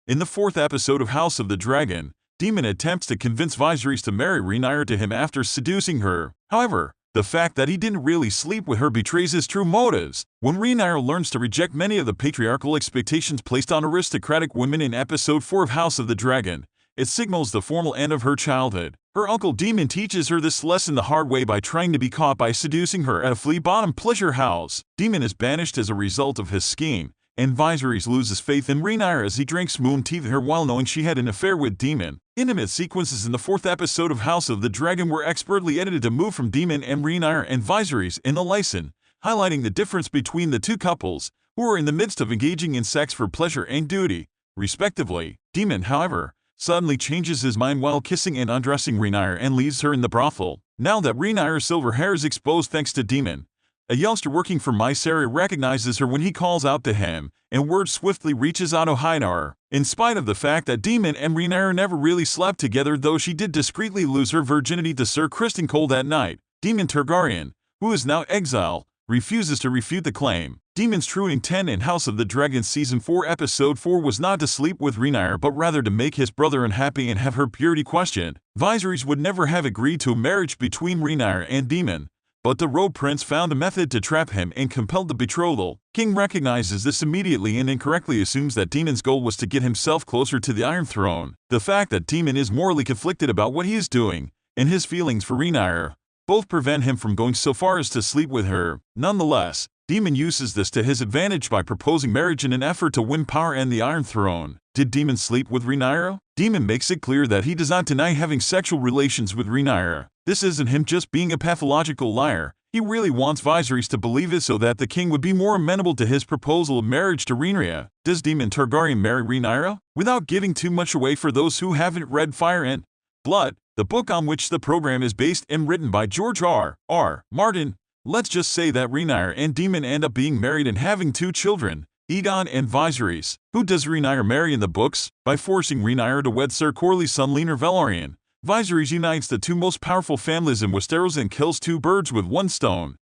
In the fourth episode of House of the Dragon, Daemon attempts to convince Viserys to marry Rhaenyra to him after seducing her. However, the fact that he didn't really sleep with her betrays his true motives. When Rhaenyra learns to reject many of the patriarchal expectations placed on aristocratic women in Episode 4 of House of the Dragon, it signals the formal end of her childhood. Her uncle Daemon teaches her this lesson the hard way by trying to be caught by seducing her at a Flea Bottom pleasure house. Daemon is banished as a result of his scheme, and Viserys loses faith in Rhaenyra as he drinks moon tea with her while knowing she had an affair with Daemon. Intimate sequences in the fourth episode of House of the Dragon were expertly edited to move from Daemon and Rhaenyra and Viserys in Alicent, highlighting the difference between the two couples, who are in the midst of engaging in sex for pleasure and duty, respectively. Daemon, however, suddenly changes his mind while kissing and undressing Rhaenyra and leaves her in the brothel. Now that Rhaenyra's silver hair is exposed thanks to Daemon, a youngster working for Viserys recognizes her when he calls out to him, and word swiftly reaches out to hide her. In spite of the fact that Daemon and Rhaenyra never really slept together, though she did discreetly lose her virginity to Sir Criston Cole that night, Daemon Targaryen, who is now exiled, refuses to refute the claim. Daemon's true intent in House of the Dragon Season 4 Episode 4 was not to sleep with Rhaenyra but rather to make his brother unhappy and have her purity questioned. Viserys would never have agreed to a marriage between Rhaenyra and Daemon, but the Road Prince found a method to trap him and compelled the betrothal. King recognizes this immediately and incorrectly assumes that Daemon's goal was to get himself closer to the Iron Throne. The fact that Daemon is morally conflicted about what he is doing, and his feelings for Rhaenyra, both prevent him from going so far as to sleep with her. Nonetheless, Daemon uses this to his advantage by proposing marriage in an effort to win power and the Iron Throne. Did Daemon sleep with Rhaenyra? Daemon makes it clear that he does not deny having sexual relations with Rhaenyra. This isn't him just being a pathological liar. He really wants Viserys to believe it so that the king would be more amenable to his proposal of marriage to Rhaenyra. Does Daemon Targaryen marry Rhaenyra? Without giving too much away for those who haven't read Fire and Blood, the book on which the program is based and written by George R.R. Martin, let's just say that Rhaenyra and Daemon end up being married and having two children, Aegon and Viserys. Who does Rhaenyra marry in the books? By forcing Rhaenyra to wed Ser Corlys' son Laenor Velaryon, Viserys unites the two most powerful families in Westeros and kills two birds with one stone.